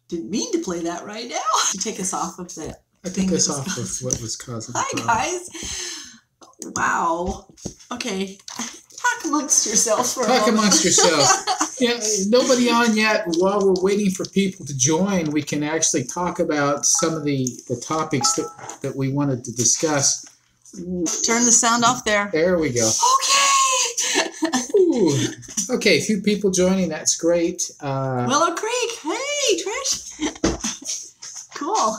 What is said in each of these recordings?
Didn't mean to play that right now. To take us off of that. I took us off of what was causing the problem. Hi, guys. Wow. Okay. Talk amongst yourselves for a moment. Talk amongst yourselves. Yeah, nobody on yet. While we're waiting for people to join, we can actually talk about some of the topics that we wanted to discuss. Turn the sound off there. There we go. Okay. Ooh. Okay, a few people joining. That's great. Willow Creek. Hey, Trish. Cool.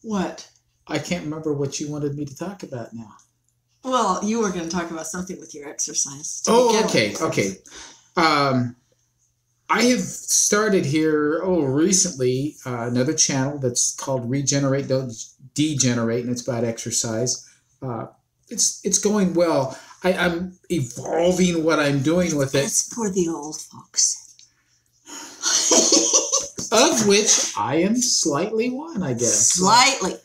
What? I can't remember what you wanted me to talk about now. Well, you were going to talk about something with your exercise. Oh, okay, okay. I have started here, recently, another channel that's called Regenerate, Degenerate, and it's about exercise. It's going well. I'm evolving what I'm doing with it. It's for the old folks. Of which I am slightly one, I guess. Slightly.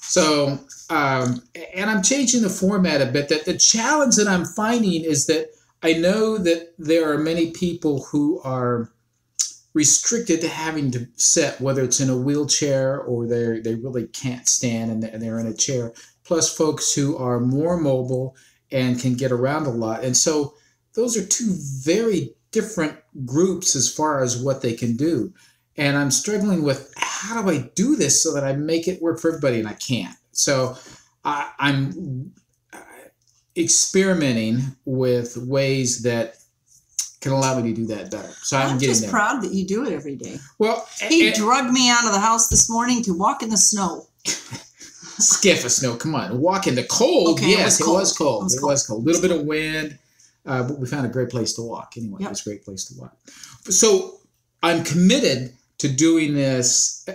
So, and I'm changing the format a bit. That the challenge that I'm finding is that I know that there are many people who are restricted to having to sit, whether it's in a wheelchair or they really can't stand and they're in a chair, plus folks who are more mobile and can get around a lot. And so those are two very different groups as far as what they can do. And I'm struggling with how do I do this so that I make it work for everybody, and I can't. So I'm experimenting with ways that can allow me to do that better. So I'm getting just there. Proud that you do it every day. Well, he drugged me out of the house this morning to walk in the snow. Skiff of snow. Come on, walk in the cold. Okay, yes, it was cold. It was cold. A little bit of wind, but we found a great place to walk. Anyway, yep. It was a great place to walk. So I'm committed to doing this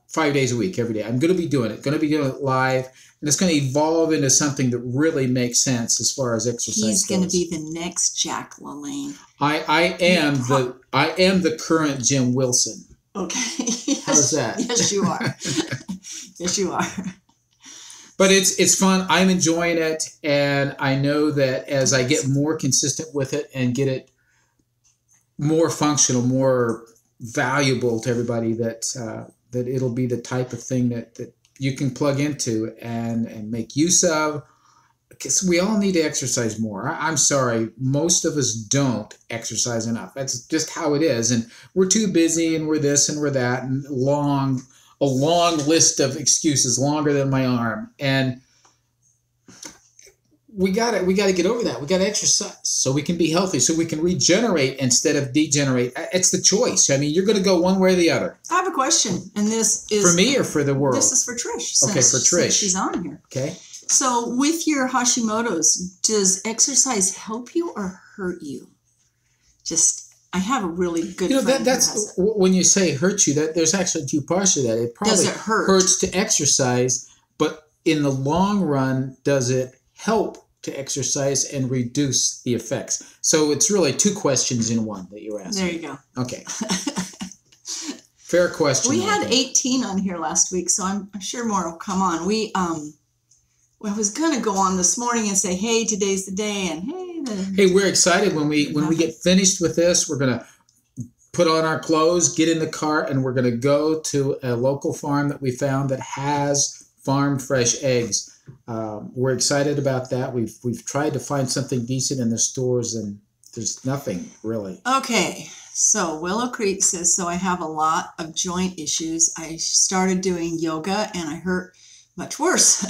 5 days a week, every day. I'm going to be doing it. Going to be doing it live, and it's going to evolve into something that really makes sense as far as exercise He's goes. going to be the next Jack LaLanne. I am the current Jim Wilson. Okay. How's that? Yes, you are. Yes, you are. But it's fun. I'm enjoying it, and I know that as I get more consistent with it and get it more functional, more valuable to everybody, that it'll be the type of thing that you can plug into and make use of, because we all need to exercise more. I'm sorry, most of us don't exercise enough. That's just how it is, and we're too busy, and we're this and we're that, and a long list of excuses, longer than my arm, and we got to get over that. We got to exercise so we can be healthy, so we can regenerate instead of degenerate. It's the choice. I mean, you're going to go one way or the other. I have a question, and this is for me or for the world. This is for Trish. Okay, for Trish. She's on here. Okay. So, with your Hashimoto's, does exercise help you or hurt you? I have a really good friend. That's when you say hurt you. That there's actually two parts to that. It probably does it hurt? Hurts to exercise, but in the long run, does it help to exercise and reduce the effects? So it's really two questions in one that you're asking. There you go. Okay. Fair question. We had 18 on here last week, so I'm sure more will come on. I was going to go on this morning and say, hey, today's the day, and hey, we're excited when we get finished with this. We're going to put on our clothes, get in the car, and we're going to go to a local farm that we found that has farm fresh eggs. We're excited about that. We've tried to find something decent in the stores, and there's nothing really. Okay, so Willow Creek says, so I have a lot of joint issues. I started doing yoga, and I hurt much worse.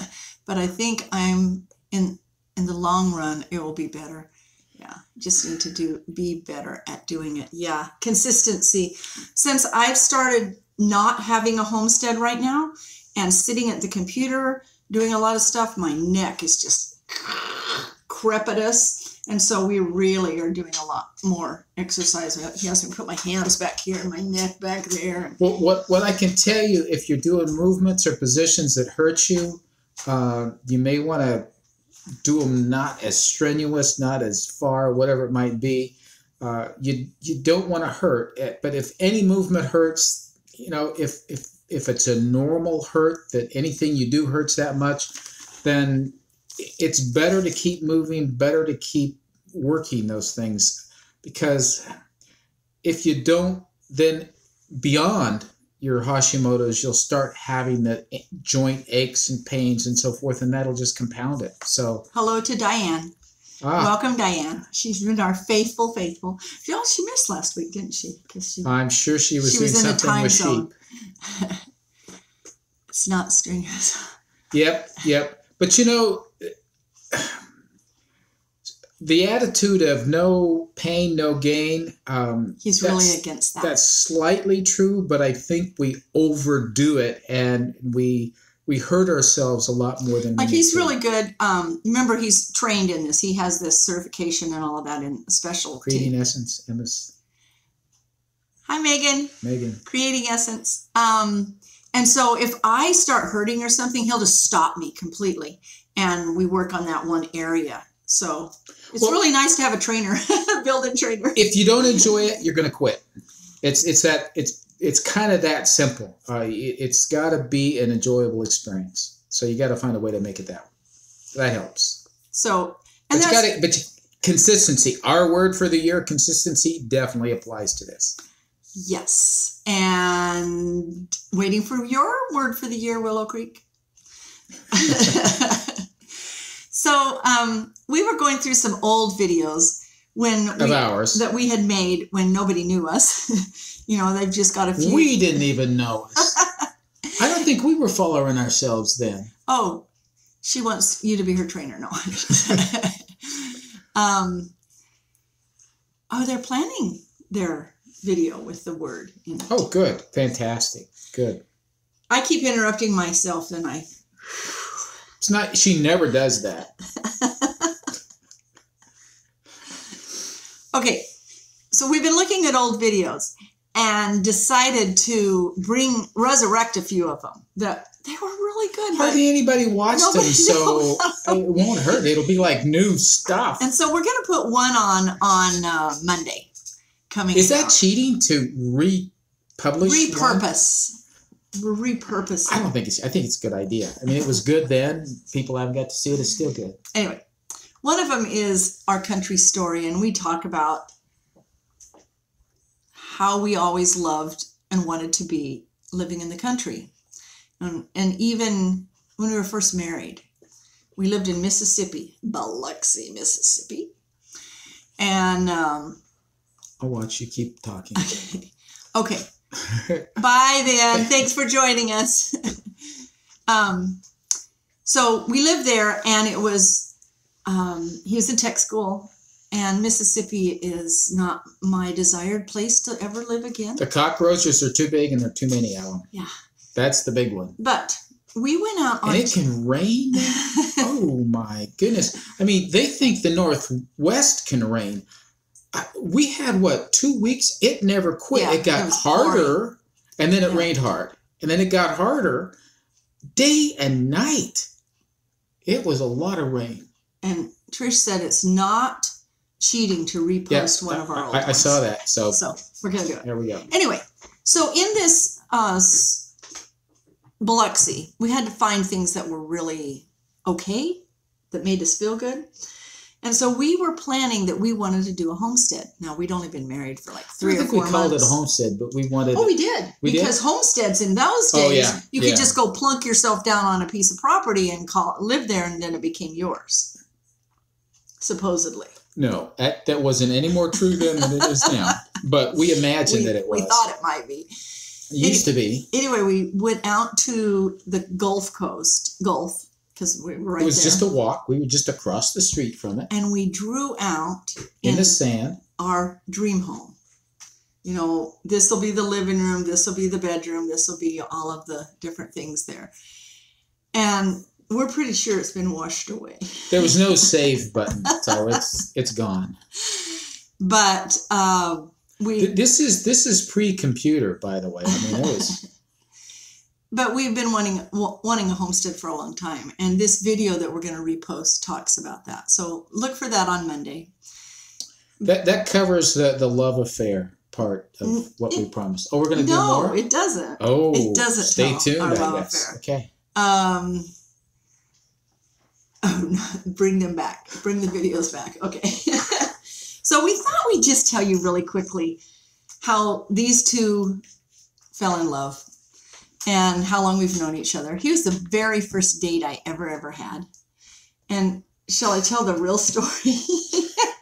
But I think I'm in the long run, it will be better. Yeah, just need to be better at doing it. Yeah, consistency. Since I've started not having a homestead right now and sitting at the computer doing a lot of stuff, my neck is just crepitous. And so we really are doing a lot more exercise. He has me put my hands back here and my neck back there. Well, what I can tell you, if you're doing movements or positions that hurt you, you may want to do them not as strenuous, not as far, whatever it might be. You don't want to hurt it, but if any movement hurts, if it's a normal hurt, that anything you do hurts that much, then it's better to keep moving, better to keep working those things, because if you don't, then beyond your Hashimoto's, you'll start having the joint aches and pains and so forth, and that'll just compound it. So hello to Diane. Welcome, Diane. She's been our faithful. She missed last week, didn't she? I'm sure she was doing in the something time with zone. sheep. It's not strenuous. Yep. But you know, the attitude of no pain, no gain. He's really against that. That's slightly true, but I think we overdo it, and we hurt ourselves a lot more than we need he's to. really good. Remember, he's trained in this. He has this certification and all of that in special. Creating Essence, MS. Hi, Megan. Creating Essence. And so if I start hurting or something, he'll just stop me completely, and we work on that one area. So it's really nice to have a trainer, a built-in trainer. If you don't enjoy it, you're going to quit. It's kind of that simple. It's got to be an enjoyable experience. So you got to find a way to make it that helps. So, but consistency. Our word for the year, consistency, definitely applies to this. Yes, and waiting for your word for the year, Willow Creek. So we were going through some old videos that we had made when nobody knew us. You know, they've just got a few. We didn't even know us. I don't think we were following ourselves then. Oh, she wants you to be her trainer. No. They're planning their video with the word in it. Oh, good. Fantastic. Good. I keep interrupting myself, and It's not. She never does that. Okay, so we've been looking at old videos and decided to resurrect a few of them. That they were really good. Hardly anybody watched them, so it won't hurt. It'll be like new stuff. And so we're going to put one on Monday. Is that cheating to republish? Repurpose. Repurpose. I don't think I think it's a good idea. I mean, it was good then. People haven't got to see it. It's still good. Anyway, one of them is Our Country Story, and we talk about how we always loved and wanted to be living in the country. And even when we were first married, we lived in Mississippi, Biloxi, Mississippi. And I'll watch you keep talking. Okay. Bye then. Thanks for joining us. So we lived there, and it was, he was in tech school, and Mississippi is not my desired place to ever live again. The cockroaches are too big, and there are too many of them. Yeah. That's the big one. But we went out on... And it can rain there? Oh, my goodness. I mean, they think the Northwest can rain. We had, 2 weeks? It never quit. Yeah, it got harder, and then it rained hard. And then it got harder day and night. It was a lot of rain. And Trish said it's not cheating to repost one of our old ones. I saw that. So we're going to do it. There we go. Anyway, so in this Biloxi, we had to find things that were really okay, that made us feel good. And so we were planning that we wanted to do a homestead. Now, we'd only been married for like 3 or 4 months. I think we called it a homestead, but we wanted... Oh, we did. Because homesteads in those days, you could just go plunk yourself down on a piece of property and live there, and then it became yours. Supposedly. No, that wasn't any more true then than it is now. But we imagined that it was. We thought it might be. It used to be. Anyway, we went out to the Gulf Coast, because we were right there. It was just a walk. We were just across the street from it. And we drew out in the sand our dream home. You know, this will be the living room, this will be the bedroom, this will be all of the different things there. And we're pretty sure it's been washed away. There was no save button, so it's gone. But this is pre-computer, by the way. I mean, it was. But we've been wanting a homestead for a long time, and this video that we're going to repost talks about that. So look for that on Monday. That covers the love affair part of what we promised. Oh, we're going to do more? No, it doesn't. Oh, it doesn't. Stay tuned. Our love affair. Okay. Oh, no, bring them back. Bring the videos back. Okay. So we thought we'd just tell you really quickly how these two fell in love and how long we've known each other. He was the very first date I ever had. And shall I tell the real story?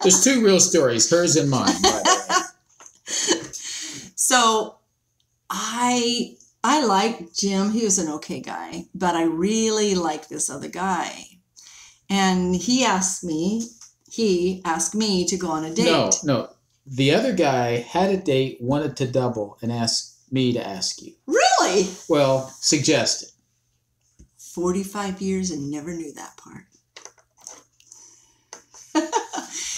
There's two real stories, hers and mine, by the way. So I liked Jim. He was an okay guy, but I really liked this other guy. And he asked me to go on a date. No. The other guy had a date, wanted to double, and asked me to ask you. Really? Well, suggested. 45 years and never knew that part.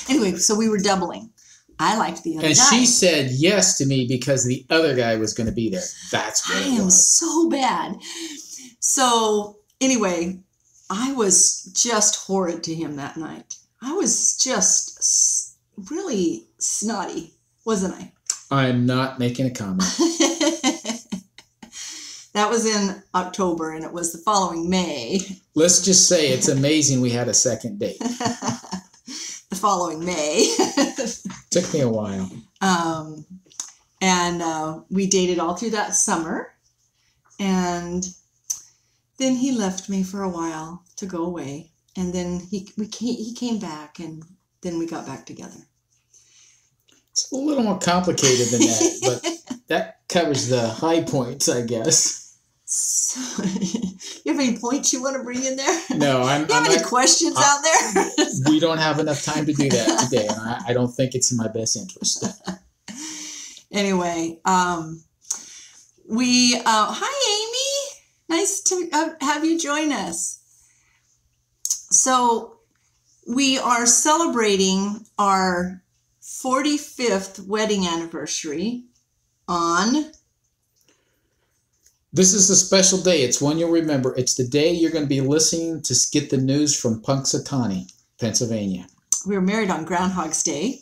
Anyway, so we were doubling. I liked the other guy. And she said yes to me because the other guy was going to be there. That's what I am so bad. So anyway, I was just horrid to him that night. I was just really snotty, wasn't I? I'm not making a comment. That was in October, and it was the following May. Let's just say it's amazing we had a second date. The following May. Took me a while. And we dated all through that summer. And then he left me for a while to go away. And then he came back, and then we got back together. It's a little more complicated than that, but that covers the high points, I guess. So, you have any points you want to bring in there? No, you have any questions out there? We don't have enough time to do that today, and I don't think it's in my best interest. Anyway, hi Amy, nice to have you join us. So we are celebrating our 45th wedding anniversary on... This is a special day. It's one you'll remember. It's the day you're going to be listening to get the news from Punxsutawney, Pennsylvania. We were married on Groundhog's Day.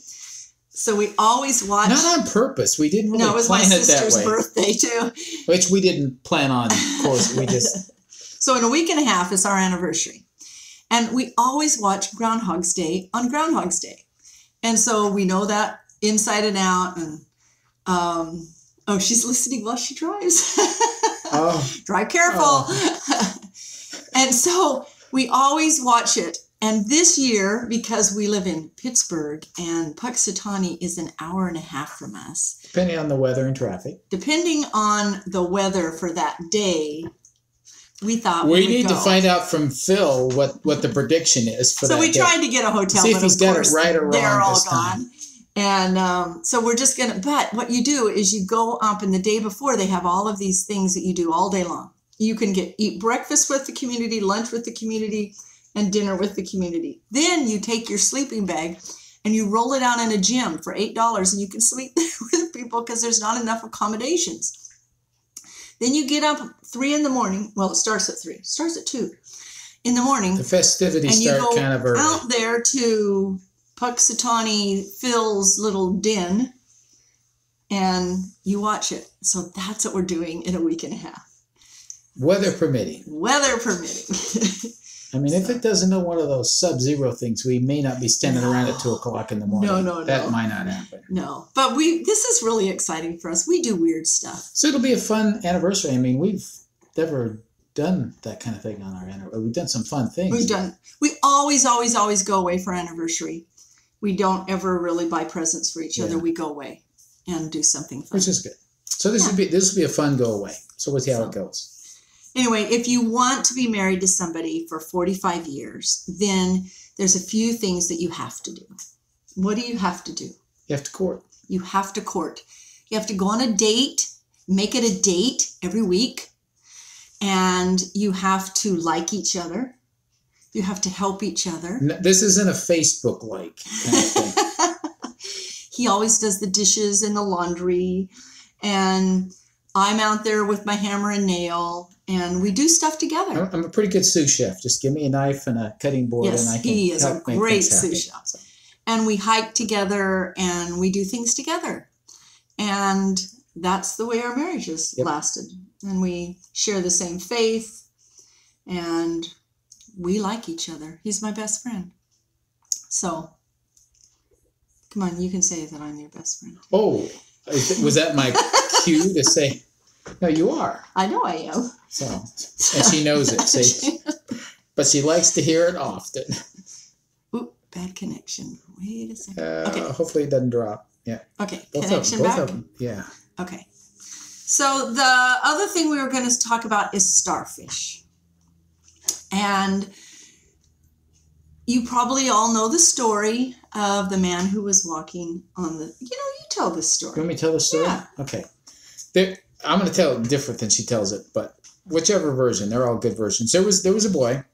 So we always watch... Not on purpose. We didn't really plan it that way. No, it was my sister's birthday too. Which we didn't plan on, of course. We just... So in a week and a half is our anniversary. And we always watch Groundhog's Day on Groundhog's Day. And so we know that inside and out. And oh, she's listening while she drives. Oh. Drive careful. Oh. And so we always watch it. And this year, because we live in Pittsburgh and Punxsutawney is an hour and a half from us. Depending on the weather and traffic. Depending on the weather for that day, we thought we need to find out from Phil what the prediction is for that day. So we tried to get a hotel, see if he's got it right or wrong. They're all gone. And so we're just going to, but what you do is you go up, and the day before they have all of these things that you do all day long. You can eat breakfast with the community, lunch with the community, and dinner with the community. Then you take your sleeping bag and you roll it out in a gym for $8, and you can sleep there with people because there's not enough accommodations. Then you get up 3 in the morning. Well, it starts at 3. It starts at 2 in the morning. The festivities start kind of early. And you go out there to Punxsutawney Phil's little den, and you watch it. So that's what we're doing in a week and a half. Weather permitting. Weather permitting. I mean, if it doesn't know one of those sub-zero things, we may not be standing around at 2 o'clock in the morning. No. That might not happen. No, but this is really exciting for us. We do weird stuff. So it'll be a fun anniversary. I mean, we've never done that kind of thing on our anniversary. We've done some fun things. We always go away for anniversary. We don't ever really buy presents for each other. We go away and do something fun. Which is good. So this will be a fun go away. So we'll see how it goes. Anyway, if you want to be married to somebody for 45 years, then there's a few things that you have to do. What do you have to do? You have to court. You have to court. You have to go on a date, make it a date every week, and you have to like each other. You have to help each other. No, this isn't a Facebook-like kind of thing. He always does the dishes and the laundry, and I'm out there with my hammer and nail, and we do stuff together. I'm a pretty good sous chef. Just give me a knife and a cutting board, and I can he is help a great sous chef. So. And we hike together, and we do things together. And that's the way our marriage has lasted. And we share the same faith, and we like each other. He's my best friend. So, come on, you can say that I'm your best friend. Oh, was that my cue to say, no, you are. I know I am. So, and she knows it. See? But she likes to hear it often. Oop, bad connection. Wait a second. Okay. Hopefully it doesn't drop. Yeah. Okay, Both connection of them, back? both of them. Yeah. Okay. So the other thing we were going to talk about is starfish. And you probably all know the story of the man who was walking on the, you tell this story. You want me to tell the story? Yeah. Okay. I'm going to tell it different than she tells it, but whichever version, they're all good versions. There was a boy,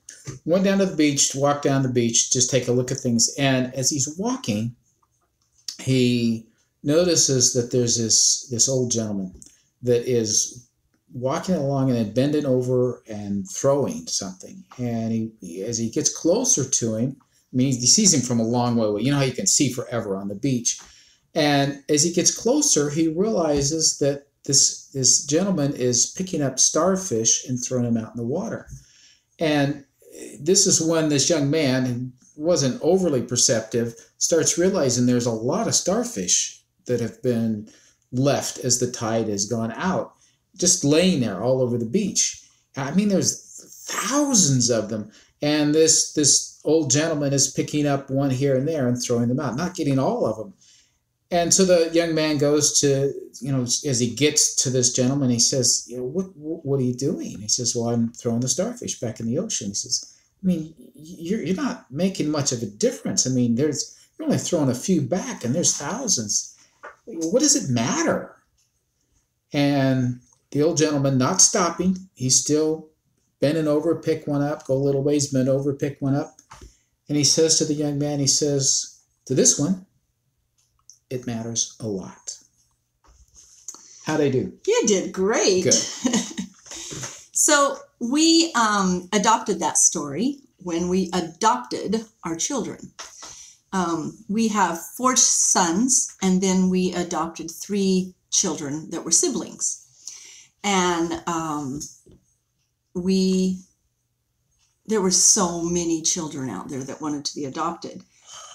went down to the beach, walked down the beach, just take a look at things. And as he's walking, he notices that there's this old gentleman that is walking along and then bending over and throwing something. And as he gets closer to him, I mean, he sees him from a long way away. You know how you can see forever on the beach. And as he gets closer, he realizes that this gentleman is picking up starfish and throwing them out in the water. And this is when this young man, who wasn't overly perceptive, starts realizing there's a lot of starfish that have been left as the tide has gone out, just laying there all over the beach. I mean, there's thousands of them. And this old gentleman is picking up one here and there and throwing them out, not getting all of them. And so the young man goes to, as he gets to this gentleman, he says, what are you doing? He says, well, I'm throwing the starfish back in the ocean. He says, I mean, you're not making much of a difference. I mean, you're only throwing a few back and there's thousands. What does it matter? And the old gentleman, not stopping, he's still bending over, pick one up, go a little ways, bend over, pick one up. And he says to the young man, he says, to this one, it matters a lot. How'd I do? You did great. Good. So we adopted that story when we adopted our children. We have 4 sons, and then we adopted 3 children that were siblings. And there were so many children out there that wanted to be adopted.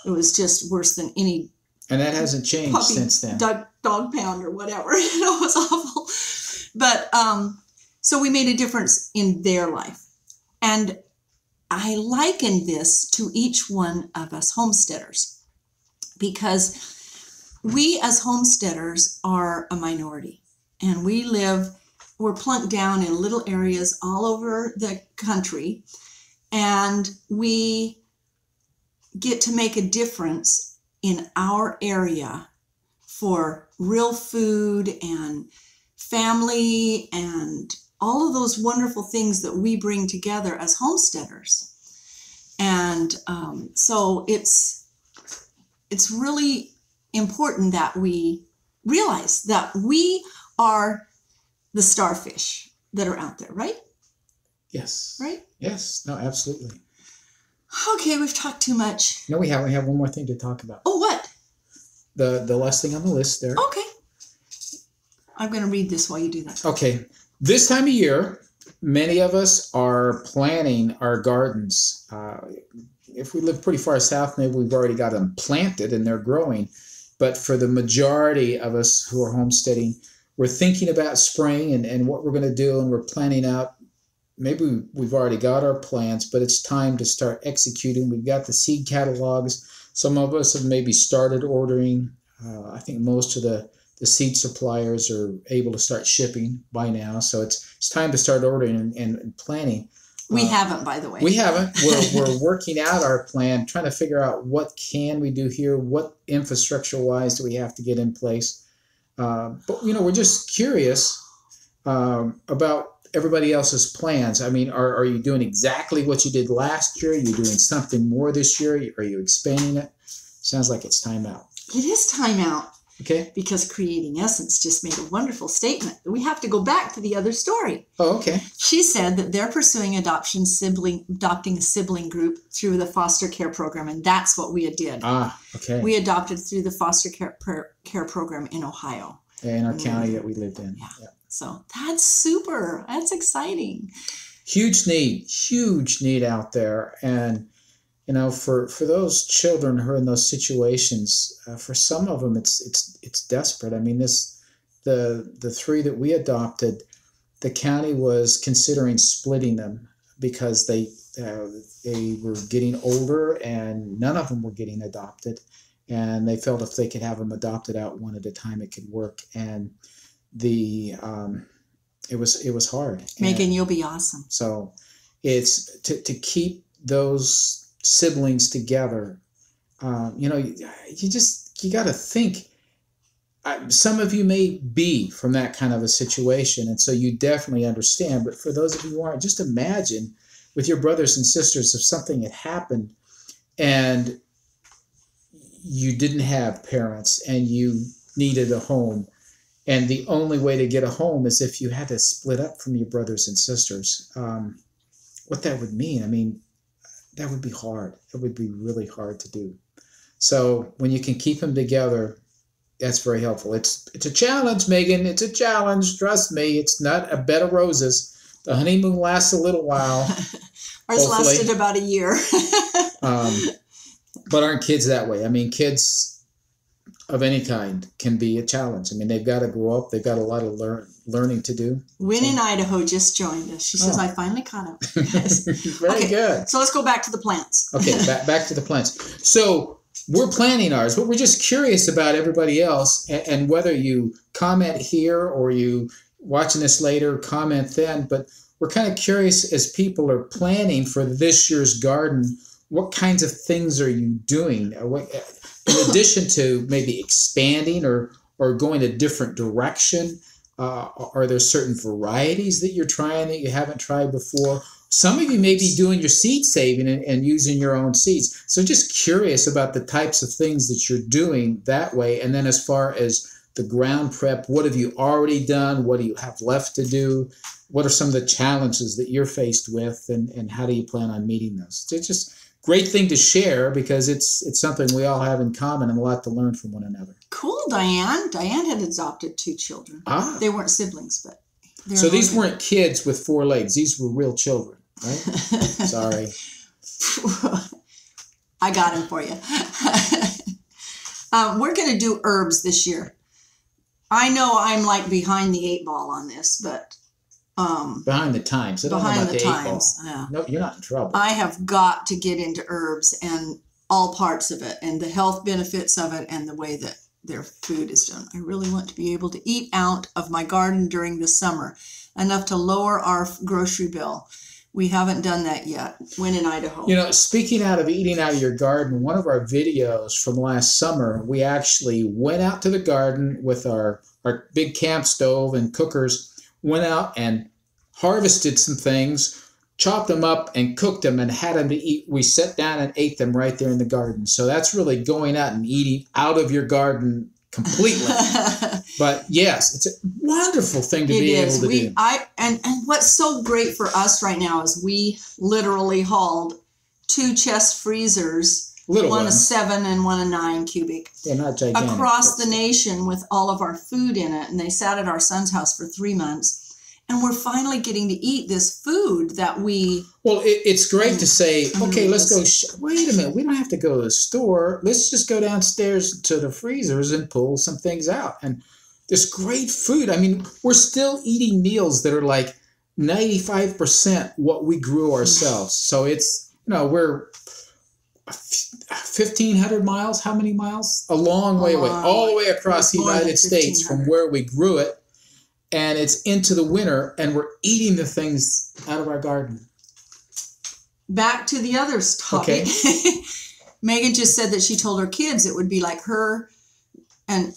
It was just worse than any. And that hasn't changed puppy, since then. Dog pound or whatever. It was awful. But so we made a difference in their life. And I liken this to each one of us homesteaders, because we as homesteaders are a minority, and we're plunked down in little areas all over the country, and we get to make a difference in our area for real food and family and all of those wonderful things that we bring together as homesteaders. And so it's really important that we realize that we are the starfish that are out there, right? Yes. Right? Yes. No, absolutely. Okay, we've talked too much. No, we have one more thing to talk about. Oh, what? The last thing on the list there. Okay. I'm going to read this while you do that. Okay. This time of year, many of us are planting our gardens. If we live pretty far south, maybe we've already got them planted and they're growing. But for the majority of us who are homesteading, we're thinking about spring and what we're going to do, and we're planning out. Maybe we've already got our plans, but it's time to start executing. We've got the seed catalogs. Some of us have maybe started ordering. I think most of the seed suppliers are able to start shipping by now. So it's time to start ordering and planning. We haven't, by the way. We haven't. We're working out our plan, trying to figure out what can we do here, what infrastructure-wise do we have to get in place. But, we're just curious about everybody else's plans. I mean, are you doing exactly what you did last year? Are you doing something more this year? Are you expanding it? Sounds like it's time out. It is time out. Okay. Because Creating Essence just made a wonderful statement. We have to go back to the other story. Oh, okay. She said that they're pursuing adopting a sibling group through the foster care program, and that's what we did. Ah, okay. We adopted through the foster care program in Ohio. In our county that we lived in. Yeah. So that's super. That's exciting. huge need out there. And for those children who are in those situations, for some of them, it's desperate. I mean, the three that we adopted, the county was considering splitting them because they were getting older and none of them were getting adopted, and they felt if they could have them adopted out one at a time, it could work. And it was hard. Megan, and you'll be awesome. So it's to keep those siblings together. You got to think. Some of you may be from that kind of a situation, and so you definitely understand. But for those of you who aren't, just imagine with your brothers and sisters if something had happened and you didn't have parents and you needed a home, and the only way to get a home is if you had to split up from your brothers and sisters. What that would mean, I mean, that would be hard. It would be really hard to do. So when you can keep them together, that's very helpful. It's a challenge, Megan. It's a challenge. Trust me. It's not a bed of roses. The honeymoon lasts a little while. Ours lasted about a year. But aren't kids that way? I mean, kids of any kind can be a challenge. I mean, they've got to grow up. They've got a lot of learning to do. Wynn in Idaho just joined us. She says, I finally caught up. Very good. So let's go back to the plants. Okay, back to the plants. So we're planting ours, but we're just curious about everybody else, and whether you comment here or you watching this later, comment then. But we're kind of curious, as people are planning for this year's garden, what kinds of things are you doing? In addition to maybe expanding or going a different direction, are there certain varieties that you're trying that you haven't tried before? Some of you may be doing your seed saving and using your own seeds. So just curious about the types of things that you're doing that way. And then as far as the ground prep, what have you already done? What do you have left to do? What are some of the challenges that you're faced with, and how do you plan on meeting those? It's just great thing to share because it's something we all have in common and a lot to learn from one another. Cool, Diane. Diane had adopted 2 children. They weren't siblings, but so these weren't kids with 4 legs. These were real children, right? Sorry. I got him for you. We're going to do herbs this year. I know I'm like behind the 8 ball on this, but behind the times. I don't know about the 8 ball. Yeah. No, you're not in trouble. I have got to get into herbs and all parts of it, and the health benefits of it, and the way that their food is done. I really want to be able to eat out of my garden during the summer, enough to lower our grocery bill. We haven't done that yet. When in Idaho. You know, speaking out of eating out of your garden, one of our videos from last summer, we actually went out to the garden with our big camp stove and cookers, went out and harvested some things, chopped them up and cooked them and had them to eat. We sat down and ate them right there in the garden. So that's really going out and eating out of your garden completely. But yes, it's a wonderful thing to be able to do. And what's so great for us right now is we literally hauled 2 chest freezers, one a 7 and one a 9 cubic, not gigantic, across the nation with all of our food in it. And they sat at our son's house for 3 months. And we're finally getting to eat this food that we... Well, it's great to say, okay, let's go... Wait a minute, we don't have to go to the store. Let's just go downstairs to the freezers and pull some things out. And this great food. I mean, we're still eating meals that are like 95% what we grew ourselves. So it's, we're 1,500 miles. How many miles? A long way away. All the way across the United States from where we grew it. And it's into the winter, and we're eating the things out of our garden. Back to the other topic. Okay. Megan just said that she told her kids it would be like her and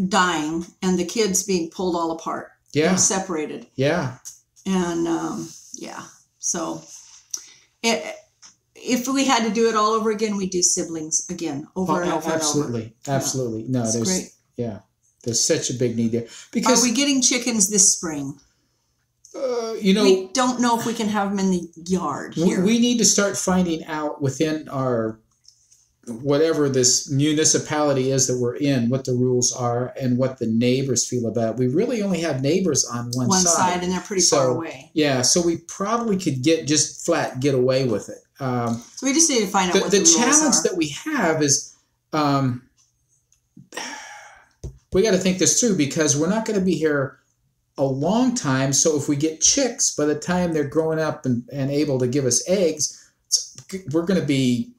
dying and the kids being pulled all apart. Yeah. Separated. Yeah. And, so if we had to do it all over again, we'd do siblings again, over and over absolutely. and over. Absolutely. No, that's great. Yeah. There's such a big need there. Because are we getting chickens this spring? We don't know if we can have them in the yard here. We need to start finding out within our whatever this municipality is that we're in, what the rules are and what the neighbors feel about it. We really only have neighbors on one side. And they're pretty far away. Yeah, so we probably could get away with it. So we just need to find out what the rules are. The challenge that we have is we got to think this through, because we're not going to be here a long time. So if we get chicks, by the time they're growing up and able to give us eggs, we're going to be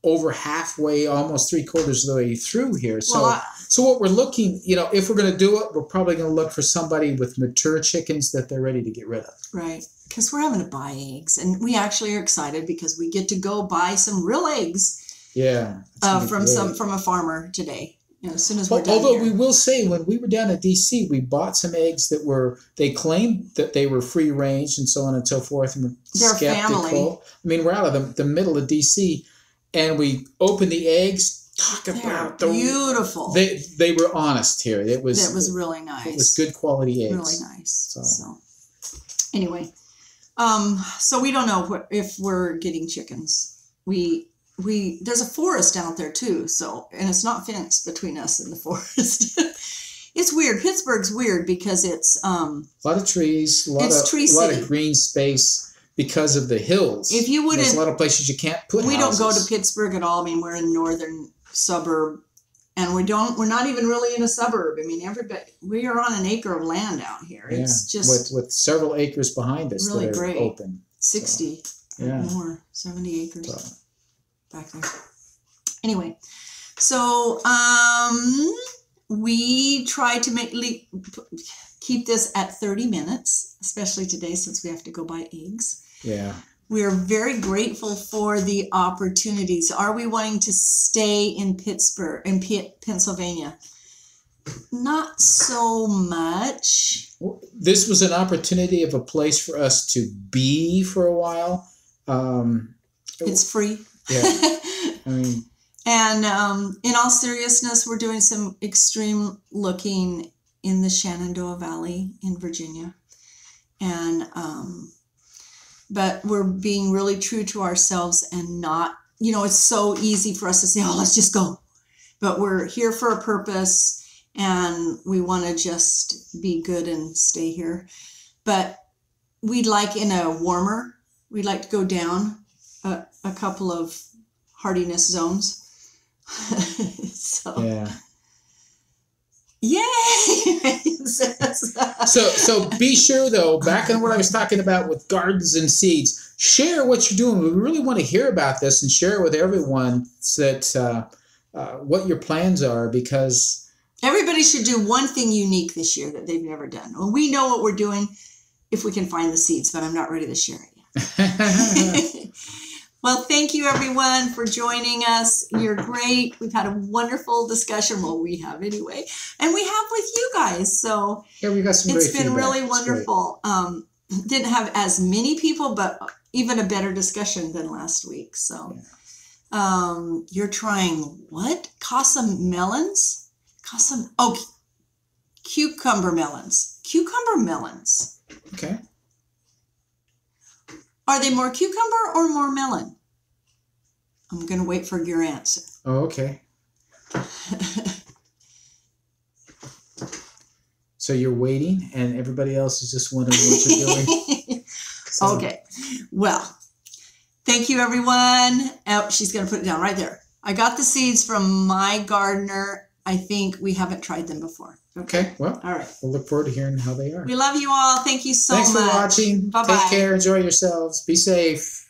over halfway, almost 3/4 of the way through here. So, so what we're looking, if we're going to do it, we're probably going to look for somebody with mature chickens that they're ready to get rid of. Right. Because we're having to buy eggs, and we actually are excited because we get to go buy some real eggs. Yeah. From a farmer today. As soon as we're done Although here. we will say, when we were down at DC, we bought some eggs that they claimed that they were free range and so on and so forth. And they're skeptical. Family. I mean, we're out of the middle of DC, and we opened the eggs. Talk about beautiful. They were honest here. It was really nice. It was good quality eggs. Really nice. So anyway, so we don't know if we're getting chickens. There's a forest out there too, and it's not fenced between us and the forest. It's weird. Pittsburgh's weird because it's a lot of trees, a lot of green space because of the hills. If you wouldn't, there's a lot of places you can't put We houses. Don't go to Pittsburgh at all. I mean, we're in northern suburb, and we're not even really in a suburb. I mean, we are on an acre of land out here. Yeah. It's just with several acres behind us really that are great. Open. 60 or more, 70 acres. So. Back there. Anyway, so we try to keep this at 30 minutes, especially today since we have to go buy eggs. Yeah. We are very grateful for the opportunities. Are we wanting to stay in Pennsylvania? Not so much. This was an opportunity of a place for us to be for a while. It's free. Yeah, I mean, and in all seriousness, we're doing some extreme looking in the Shenandoah Valley in Virginia, and but we're being really true to ourselves and not, it's so easy for us to say, oh, let's just go, but we're here for a purpose, and we want to just be good and stay here. But we'd like we'd like to go down a couple of hardiness zones. So yeah. Yay! So be sure though, back on what I was talking about with gardens and seeds, share what you're doing. We really want to hear about this and share it with everyone that what your plans are, because everybody should do one thing unique this year that they've never done. Well, we know what we're doing if we can find the seeds, but I'm not ready to share it yet. Well, thank you, everyone, for joining us. You're great. We've had a wonderful discussion. Well, we have anyway. And we have with you guys. So yeah, we got some great feedback. It's been really wonderful. Didn't have as many people, but even a better discussion than last week. So you're trying what? Casa melons? Cucumber melons. Cucumber melons. Okay. Are they more cucumber or more melon? I'm going to wait for your answer. Oh, okay. So you're waiting, and everybody else is just wondering what you're doing. So. Okay. Well, thank you, everyone. Oh, she's going to put it down right there. I got the seeds from my gardener. I think we haven't tried them before. Okay, well, all right. We'll look forward to hearing how they are. We love you all. Thank you so much. Thanks for watching. Bye-bye. Take care. Enjoy yourselves. Be safe.